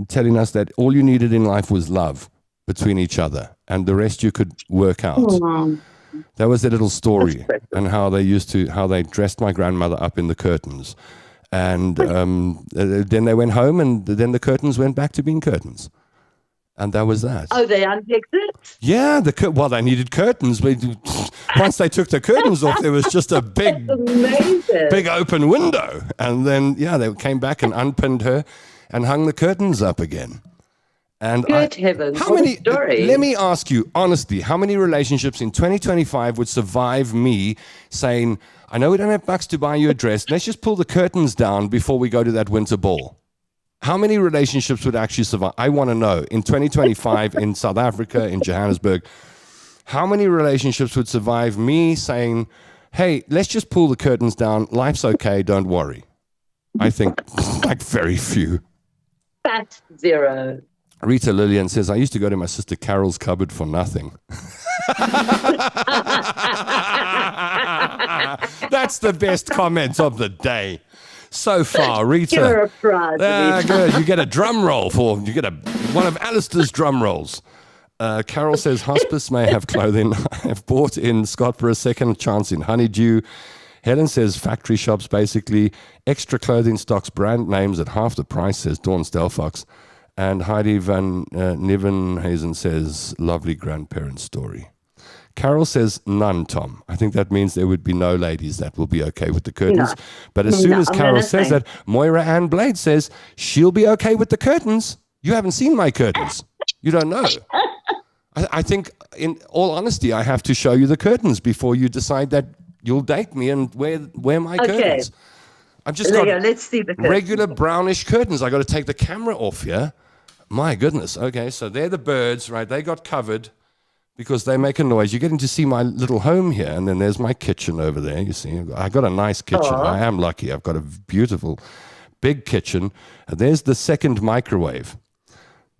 telling us that all you needed in life was love between each other, and the rest you could work out.
Oh.
That was their little story, and how they dressed my grandmother up in the curtains. And then they went home, and then the curtains went back to being curtains. And that was that.
Oh, they unpicked it?
Yeah, they needed curtains. Once they took the curtains off, there was just a big open window. And then, they came back and unpinned her and hung the curtains up again. And
Good heavens,
how
what
many?
a story.
Let me ask you, honestly, how many relationships in 2025 would survive me saying, I know we don't have bucks to buy you a dress. Let's just pull the curtains down before we go to that winter ball. How many relationships would actually survive? I want to know, in 2025, in South Africa, in Johannesburg, how many relationships would survive me saying, hey, let's just pull the curtains down. Life's okay. Don't worry. I think like very few.
Fat zero.
Rita Lillian says, I used to go to my sister Carol's cupboard for nothing. That's the best comment of the day so far, Rita.
You're a fraud, Rita.
Good. You get a drum roll you get one of Alistair's drum rolls. Carol says, hospice may have clothing. I have bought in Scott for a second chance in Honeydew. Helen says factory shops, basically. Extra clothing stocks brand names at half the price, says Dawn Stelfox. And Heidi van Nivenhuizen says, lovely grandparent story. Carol says, none, Tom. I think that means there would be no ladies that will be okay with the curtains. No. But as soon as Carol says that, Moira Ann Blade says, she'll be okay with the curtains. You haven't seen my curtains. You don't know. I think, in all honesty, I have to show you the curtains before you decide that you'll date me and wear my curtains. I've just got
let's see the curtains.
Regular brownish curtains. I got to take the camera off here. My goodness. Okay, so they're the birds, right? They got covered. because they make a noise. You're getting to see my little home here, and then there's my kitchen over there. You see, I got a nice kitchen. I am lucky. I've got a beautiful, big kitchen. And there's the second microwave.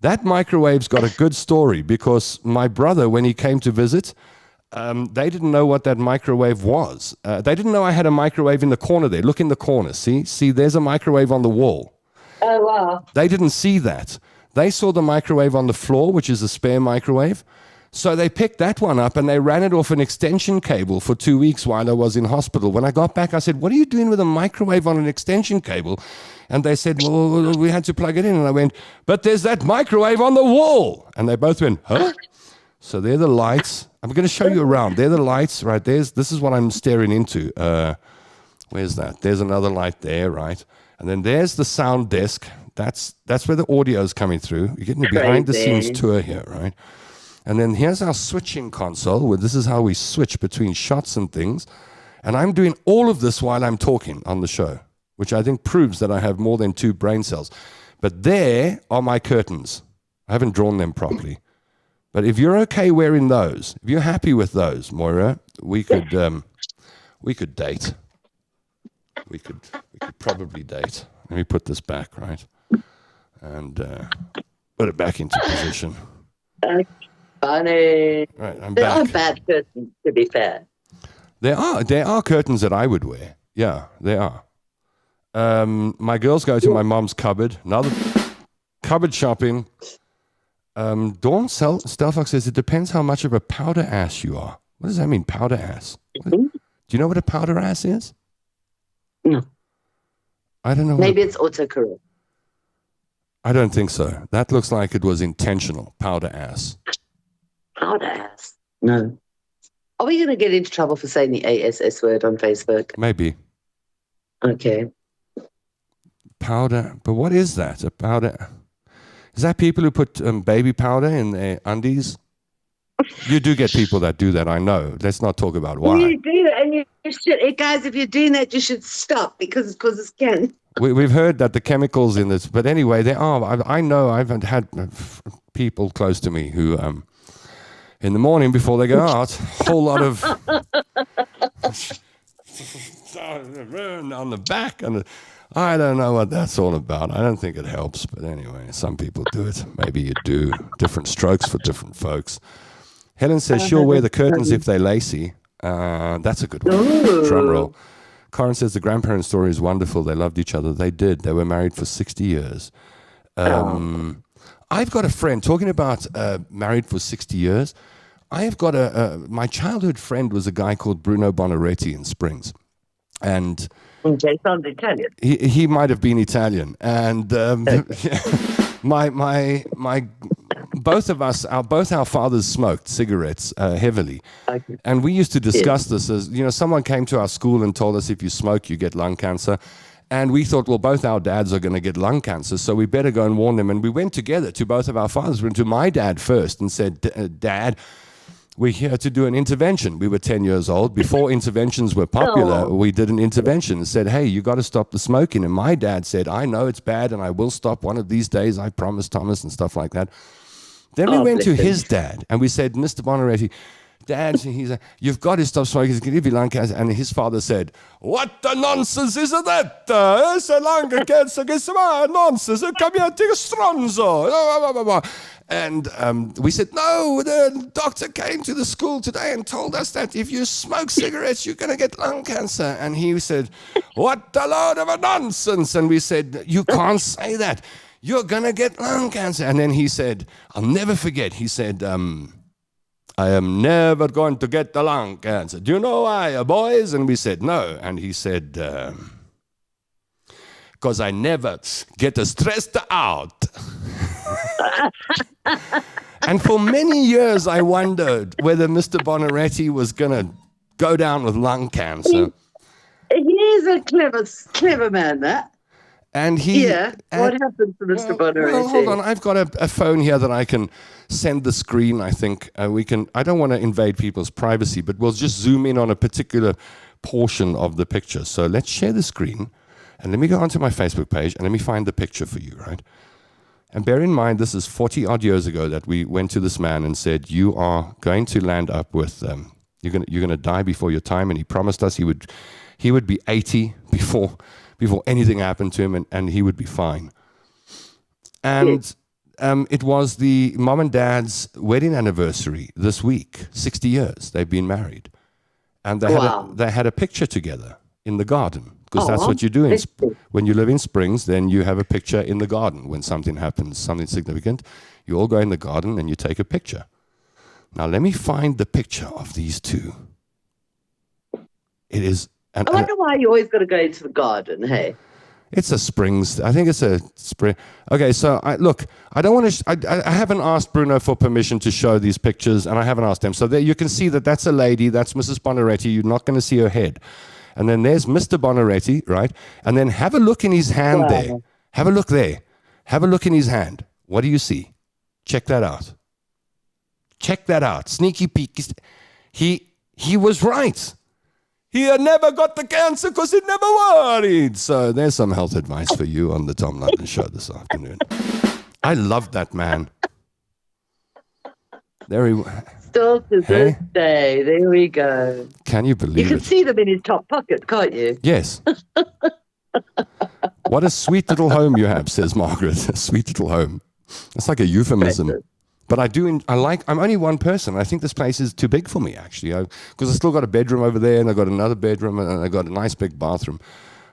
That microwave's got a good story because my brother, when he came to visit, they didn't know what that microwave was. They didn't know I had a microwave in the corner there. Look in the corner. See, there's a microwave on the wall.
Oh, wow.
They didn't see that. They saw the microwave on the floor, which is a spare microwave. So they picked that one up and they ran it off an extension cable for 2 weeks while I was in hospital. When I got back, I said, "What are you doing with a microwave on an extension cable?" And they said, "Well, we had to plug it in." And I went, "But there's that microwave on the wall." And they both went, "Huh?" So they're the lights. I'm going to show you around. They're the lights, right? This is what I'm staring into. Where's that? There's another light there, right? And then there's the sound desk. That's where the audio is coming through. You're getting a behind-the-scenes tour here, right? And then here's our switching console, where this is how we switch between shots and things. And I'm doing all of this while I'm talking on the show, which I think proves that I have more than 2 brain cells. But there are my curtains. I haven't drawn them properly. But if you're okay wearing those, if you're happy with those, Moira, we could date. We could probably date. Let me put this back, right? And put it back into position.
Funny.
Right, I'm
There
back.
are bad curtains, to be fair.
There are curtains that I would wear. Yeah, there are. My girls go to my mom's cupboard. Another cupboard shopping. Dawn Stelfox says, "It depends how much of a powder ass you are." What does that mean, powder ass? Do you know what a powder ass is?
No.
I don't know.
Maybe it's autocorrect.
I don't think so. That looks like it was intentional, powder ass.
Powder ass. No. Are we going to get into trouble for saying the ASS word on Facebook?
Maybe.
Okay.
Powder. But what is that? A powder? Is that people who put baby powder in their undies? You do get people that do that, I know. Let's not talk about why.
You do that, and you should, guys, if you're doing that, you should stop because it causes cancer.
We've heard that the chemicals in this, but anyway, there are. I know I've had people close to me who, in the morning before they go out, a whole lot of on the back, and I don't know what that's all about. I don't think it helps, but anyway, some people do it. Maybe you do. Different strokes for different folks. Helen says she'll wear the curtains if they're lacy. That's a good one.
Ooh.
Drum roll. Corin says the grandparents' story is wonderful. They loved each other. They did. They were married for 60 years. I've got a friend, talking about married for 60 years, I've got my childhood friend was a guy called Bruno Bonaretti in Springs. And
They sound Italian.
he might have been Italian. And my both of us, both our fathers smoked cigarettes heavily.
Okay.
And we used to discuss this as, someone came to our school and told us if you smoke, you get lung cancer. And we thought, well, both our dads are going to get lung cancer, so we better go and warn them. And we went together to both of our fathers. We went to my dad first and said, "Dad, we're here to do an intervention." We were 10 years old. Before interventions were popular, we did an intervention and said, "Hey, you got to stop the smoking." And my dad said, "I know it's bad and I will stop one of these days. I promise, Thomas," and stuff like that. Then we went to his dad and we said, "Mr. Bonaretti, Dad," he said, "you've got to stop smoking. It's going to give you lung cancer." And his father said, "What the nonsense is that? It's a lung cancer. It's nonsense. Come here, take a stronzo." And we said, "No, the doctor came to the school today and told us that if you smoke cigarettes, you're going to get lung cancer." And he said, "What a load of a nonsense." And we said, "You can't say that. You're going to get lung cancer." And then he said, I'll never forget, he said, "I am never going to get the lung cancer. Do you know why, boys?" And we said, "No." And he said, "Because I never get stressed out." And for many years, I wondered whether Mr. Bonaretti was going to go down with lung cancer.
He's a clever man, that.
And
what happened to Mr. Bonaretti?
Well, hold on. I've got a phone here that I can send the screen. I think we can. I don't want to invade people's privacy, but we'll just zoom in on a particular portion of the picture. So let's share the screen, and let me go onto my Facebook page and let me find the picture for you. Right? And bear in mind, this is 40 odd years ago that we went to this man and said, you are going to land up with, you're going to die before your time. And he promised us he would be 80 before anything happened to him, and he would be fine. And it was the mom and dad's wedding anniversary this week, 60 years they've been married. And they had a picture together in the garden. Because that's what you do when you live in Springs. Then you have a picture in the garden when something happens, something significant. You all go in the garden and you take a picture. Now let me find the picture of these two. It is.
I wonder why you always got to go into the garden. Hey,
it's a Springs. I think it's a spring. Okay, so I don't want to. I haven't asked Bruno for permission to show these pictures, and I haven't asked him. So there you can see that's a lady. That's Mrs. Bonaretti. You're not going to see her head. And then there's Mr. Bonaretti, right? And then have a look in his hand there. Have a look there. Have a look in his hand. What do you see? Check that out. Check that out. Sneaky peek. He was right. He had never got the cancer because he never worried. So there's some health advice for you on the Tom London Show this afternoon. I love that man. There he
still to this day. There we go.
Can you believe it?
You can see them in his top pocket, can't you?
Yes. What a sweet little home you have, says Margaret. A sweet little home. It's like a euphemism. But I'm only one person. I think this place is too big for me, actually. Because I still got a bedroom over there, and I got another bedroom, and I got a nice big bathroom.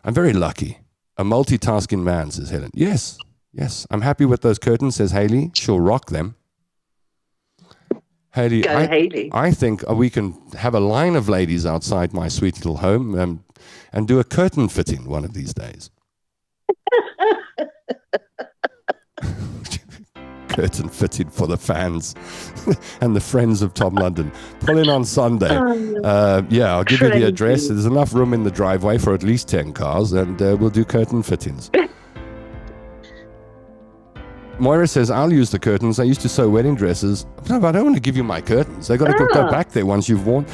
I'm very lucky. A multitasking man, says Helen. Yes. I'm happy with those curtains, says Haley. She'll rock them. Haley, I think we can have a line of ladies outside my sweet little home and do a curtain fitting one of these days. Curtain fitting for the fans and the friends of Tom London. Pull in on Sunday. I'll give you the address. There's enough room in the driveway for at least 10 cars, and we'll do curtain fittings. Moira says, I'll use the curtains. I used to sew wedding dresses. No, but I don't want to give you my curtains. They got to go back there once you've worn.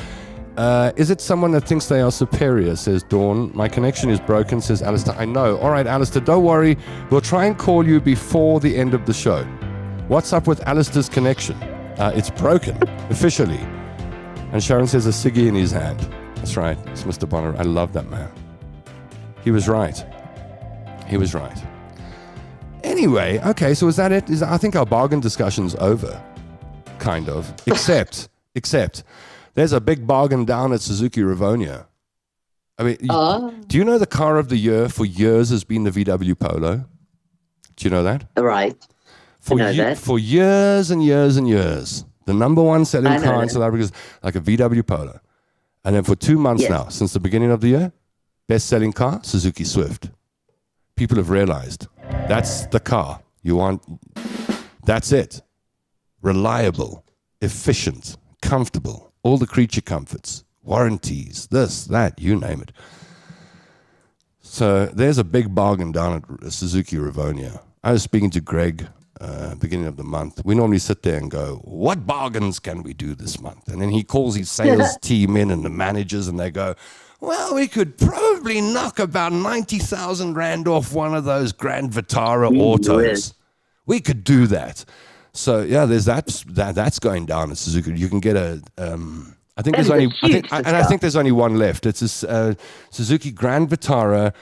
Is it someone that thinks they are superior, says Dawn. My connection is broken, says Alistair. I know. All right, Alistair, don't worry. We'll try and call you before the end of the show. What's up with Alistair's connection? It's broken, officially. And Sharon says a ciggy in his hand. That's right. It's Mr. Bonner. I love that man. He was right. Anyway, okay, so is that it? I think our bargain discussion's over, kind of. Except, there's a big bargain down at Suzuki Rivonia. I mean, do you know the car of the year for years has been the VW Polo? Do you know that?
Right.
For years and years and years, the number one selling car in South Africa is like a VW Polo. And then for 2 months now, since the beginning of the year, best selling car, Suzuki Swift. People have realized that's the car you want. That's it. Reliable, efficient, comfortable, all the creature comforts, warranties, this, that, you name it. So there's a big bargain down at Suzuki Rivonia. I was speaking to Greg beginning of the month. We normally sit there and go, what bargains can we do this month? And then he calls his sales team in and the managers, and they go, well, we could probably knock about 90,000 Rand off one of those Grand Vitara autos. We could do that. So yeah, there's that's going down at Suzuki. You can get I think there's only one left. It's a Suzuki Grand Vitara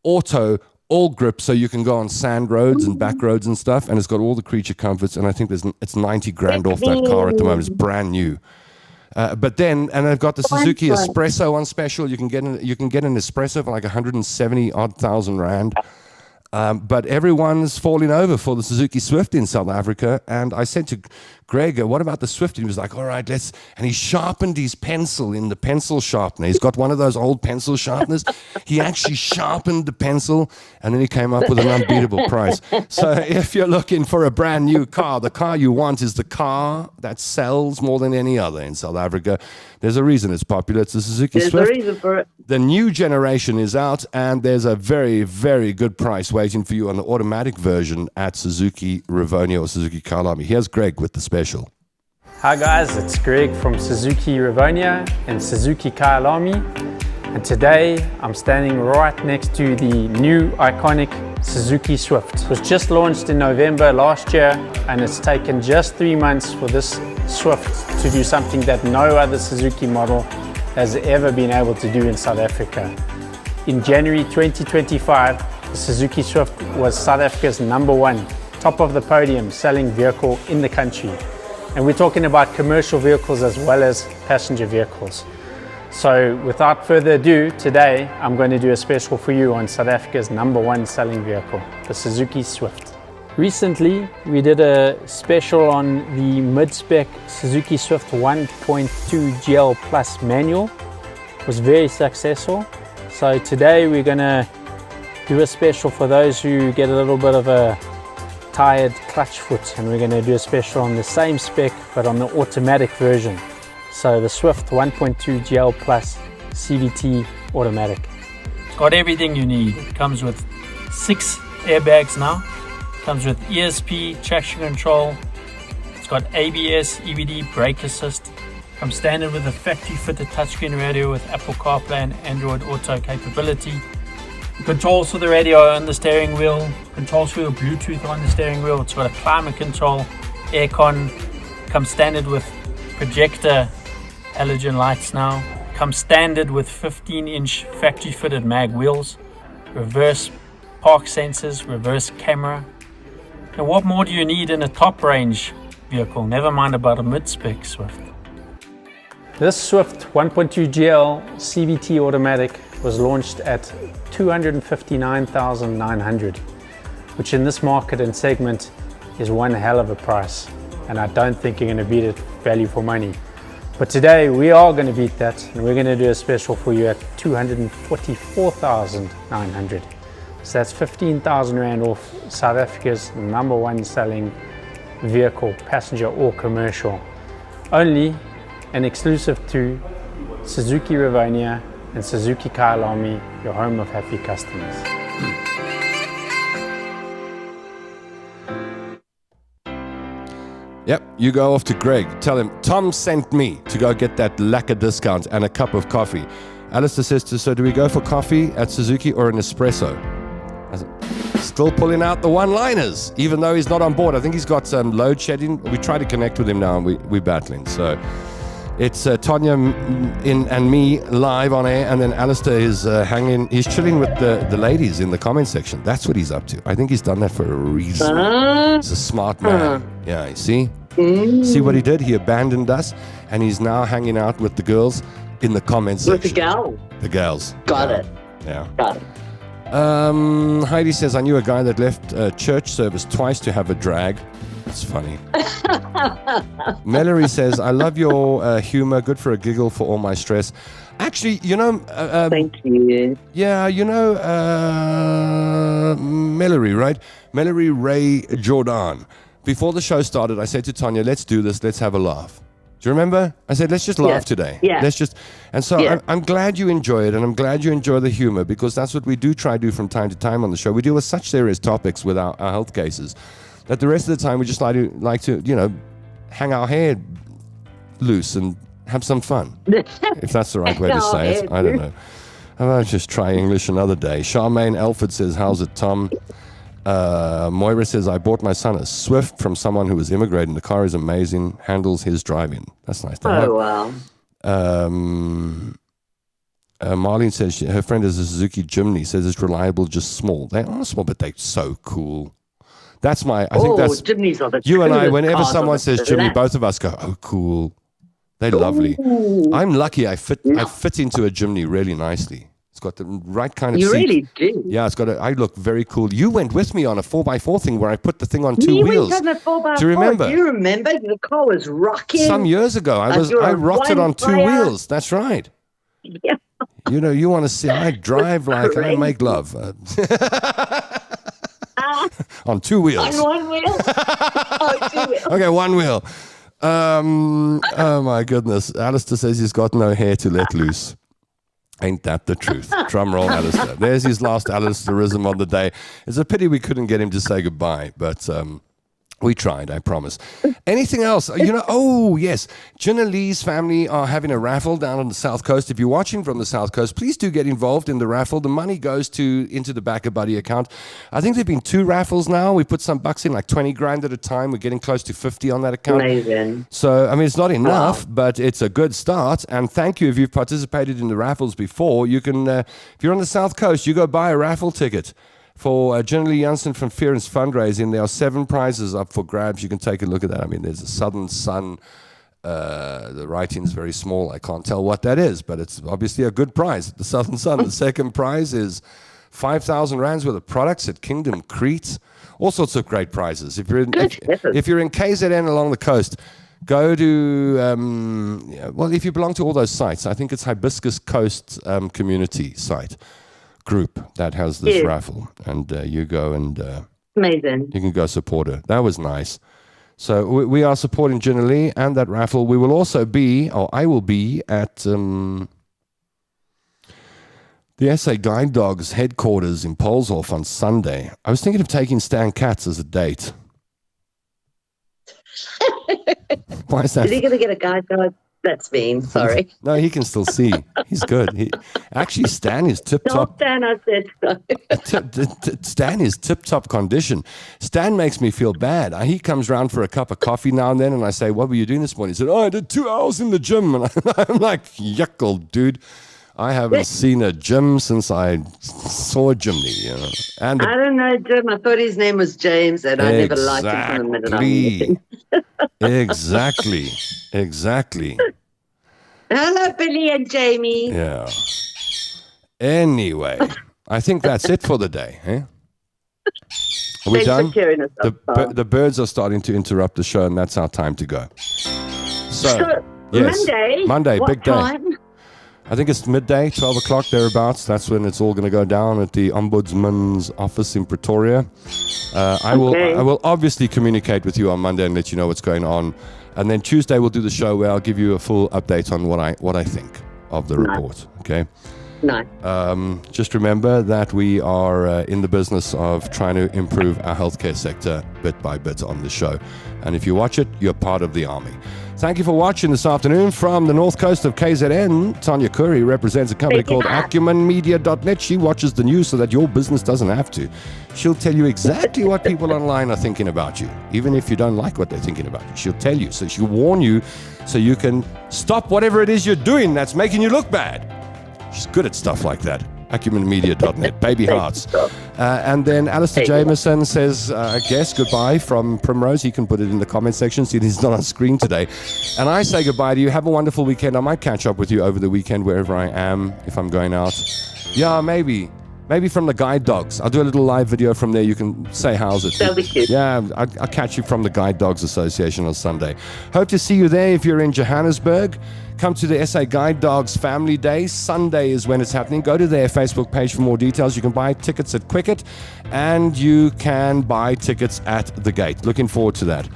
auto, all grip, so you can go on sand roads and back roads and stuff, and it's got all the creature comforts. And I think it's 90 grand off that car at the moment. It's brand new. But then, and they've got the Suzuki Espresso on special. You can get an Espresso for like 170,000 Rand. But everyone's falling over for the Suzuki Swift in South Africa. And I said to Greg, what about the Swift? And he was like, all right, let's. And he sharpened his pencil in the pencil sharpener. He's got one of those old pencil sharpeners. He actually sharpened the pencil, and then he came up with an unbeatable price. So if you're looking for a brand new car, the car you want is the car that sells more than any other in South Africa. There's a reason it's popular. It's the Suzuki Swift.
There's a reason for it.
The new generation is out, and there's a very, very good price waiting for you on the automatic version at Suzuki Rivonia or Suzuki Kyalami. Here's Greg with the special.
Hi guys, it's Greg from Suzuki Rivonia and Suzuki Kyalami, and today I'm standing right next to the new iconic Suzuki Swift. It was just launched in November last year, and it's taken just 3 months for this Swift to do something that no other Suzuki model has ever been able to do in South Africa. In January 2025, the Suzuki Swift was South Africa's #1, top of the podium selling vehicle in the country. And we're talking about commercial vehicles as well as passenger vehicles. So without further ado, today I'm going to do a special for you on South Africa's #1 selling vehicle, the Suzuki Swift. Recently, we did a special on the mid-spec Suzuki Swift 1.2 GL Plus manual. It was very successful. So today we're going to do a special for those who get a little bit of a tired clutch foot, and we're going to do a special on the same spec but on the automatic version. So the Swift 1.2 GL Plus CVT automatic.
It's got everything you need. It comes with 6 airbags now. It comes with ESP, traction control. It's got ABS, EBD, brake assist. Comes standard with a factory fitted touchscreen radio with Apple CarPlay and Android Auto capability. Controls for the radio on the steering wheel. Controls for your Bluetooth on the steering wheel. It's got a climate control, aircon. Comes standard with projector halogen lights now. Comes standard with 15-inch factory fitted mag wheels, reverse park sensors, reverse camera. Now what more do you need in a top range vehicle? Never mind about a mid-spec Swift.
This Swift 1.2 GL CVT automatic was launched at 259,900, which in this market and segment is one hell of a price, and I don't think you're going to beat it value for money. But today we are going to beat that, and we're going to do a special for you at 244,900. So that's 15,000 Rand off South Africa's #1 selling vehicle, passenger or commercial. Only and exclusive to Suzuki Rivonia and Suzuki Kyalami, your home of happy customers.
Yep, you go off to Greg. Tell him, Tom sent me to go get that lacquer discount and a cup of coffee. Alistair says, so do we go for coffee at Suzuki or an espresso? Still pulling out the one-liners, even though he's not on board. I think he's got some load shedding. We try to connect with him now, and we're battling. So it's Tonya and me live on air, and then Alistair is he's chilling with the ladies in the comment section. That's what he's up to. I think he's done that for a reason. He's a smart man. Yeah, you see? See what he did? He abandoned us, and he's now hanging out with the girls in the comment section.
With the girls.
The girls.
Got it.
Yeah.
Got it.
Heidi says, I knew a guy that left church service twice to have a drag. It's funny. Mallory says, I love your humor. Good for a giggle for all my stress. Actually, you know...
thank you.
Yeah, you know Mallory, right? Mallory Ray Jordan. Before the show started, I said to Tonya, let's do this. Let's have a laugh. Do you remember? I said, let's just laugh today.
Yeah.
Let's just, and so I'm glad you enjoy it, and I'm glad you enjoy the humor, because that's what we do try to do from time to time on the show. We deal with such serious topics with our health cases that the rest of the time we just like to, you know, hang our hair loose and have some fun. If that's the right way to say it. I don't know. I'll just try English another day. Charmaine Alford says, how's it, Tom? Moira says, I bought my son a Swift from someone who was immigrating. The car is amazing, handles his driving. That's nice to have.
Oh, wow.
Marlene says her friend is a Suzuki Jimny, says it's reliable, just small. They are small, but they're so cool. I think that's,
Jimnys are the
you and I,
coolest
whenever
cars
someone
on
says
the
Jimny,
planet.
both of us go, oh, cool. They're lovely. I'm lucky I fit into a Jimny really nicely. It's got the right kind of
You
seat.
really do.
Yeah, I look very cool. You went with me on a 4x4 thing where I put the thing on two wheels.
Went on a 4x4.
Do you remember?
Do you remember? The car was rocking.
Some years ago, I rocked it on two wheels. That's right.
Yeah.
You know, you want to see, I drive like I make love. On two wheels.
On one wheel? Oh, 2 wheels.
Okay, one wheel. Oh my goodness. Alistair says he's got no hair to let loose. Ain't that the truth? Drum roll, Alistair. There's his last Alistairism on the day. It's a pity we couldn't get him to say goodbye, but We tried, I promise. Anything else? Oh, yes. Jenna Lee's family are having a raffle down on the South Coast. If you're watching from the South Coast, please do get involved in the raffle. The money goes into the Backer Buddy account. I think there have been 2 raffles now. We put some bucks in, like 20 grand at a time. We're getting close to 50 on that account.
Amazing.
So, I mean, it's not enough, but it's a good start. And thank you if you've participated in the raffles before. You can, if you're on the South Coast, you go buy a raffle ticket. For Jenna Lee Jansen from Fearance Fundraising, there are 7 prizes up for grabs. You can take a look at that. I mean, there's a Southern Sun. The writing's very small. I can't tell what that is, but it's obviously a good prize. The Southern Sun. The second prize is 5,000 rands worth of products at Kingdom Crete. All sorts of great prizes. If you're in KZN along the coast, go to, if you belong to all those sites, I think it's Hibiscus Coast Community site. Group that has this raffle, and you go and
amazing.
You can go support her. That was nice. So we are supporting Jenna Lee and that raffle. We will also be, or I will be, at the SA Guide Dogs headquarters in Polshof on Sunday. I was thinking of taking Stan Katz as a date. Why is that?
Is he going to get a guide dog? That's mean. Sorry.
No, he can still see. He's good. Actually, Stan is tip-top.
Stan, I said so.
Stan is tip-top condition. Stan makes me feel bad. He comes round for a cup of coffee now and then, and I say, what were you doing this morning? He said, I did 2 hours in the gym. And I'm like, yuck, old dude. I haven't seen a gym since I saw a Jimny, And
I don't know, Jim. I thought his name was James, and I never liked him from the minute I met him.
Exactly.
Hello, Billy and Jamie.
Yeah. Anyway, I think that's it for the day. Eh? Are we done? The birds are starting to interrupt the show, and that's our time to go. So yes, Monday, big
time?
day. I think it's midday, 12 o'clock, thereabouts. That's when it's all going to go down at the Ombudsman's office in Pretoria. I will obviously communicate with you on Monday and let you know what's going on. And then Tuesday we'll do the show where I'll give you a full update on what I think of the report. Okay?
Nice.
Just remember that we are in the business of trying to improve our healthcare sector bit by bit on the show. And if you watch it, you're part of the army. Thank you for watching this afternoon from the north coast of KZN. Tonya Curry represents a company called acumenmedia.net. She watches the news so that your business doesn't have to. She'll tell you exactly what people online are thinking about you, even if you don't like what they're thinking about you. She'll tell you, so she'll warn you so you can stop whatever it is you're doing that's making you look bad. She's good at stuff like that. acumenmedia.net, baby hearts. And then Alistair Jameson says, I guess, goodbye from Primrose. He can put it in the comment section. See, he's not on screen today. And I say goodbye to you. Have a wonderful weekend. I might catch up with you over the weekend wherever I am, if I'm going out. Yeah, maybe. Maybe from the Guide Dogs. I'll do a little live video from there. You can say how's it.
That'll be cute.
Yeah, I'll catch you from the Guide Dogs Association on Sunday. Hope to see you there if you're in Johannesburg. Come to the SA Guide Dogs Family Day. Sunday is when it's happening. Go to their Facebook page for more details. You can buy tickets at Quicket, and you can buy tickets at the gate. Looking forward to that.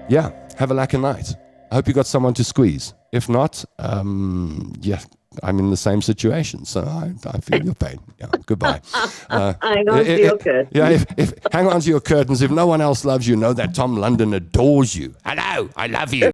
Yeah, have a lacquer night. I hope you got someone to squeeze. If not, I'm in the same situation, so I feel your pain. Yeah, goodbye.
Hang on to your curtains.
Yeah, hang on to your curtains. If no one else loves you, know that Tom London adores you. Hello, I love you.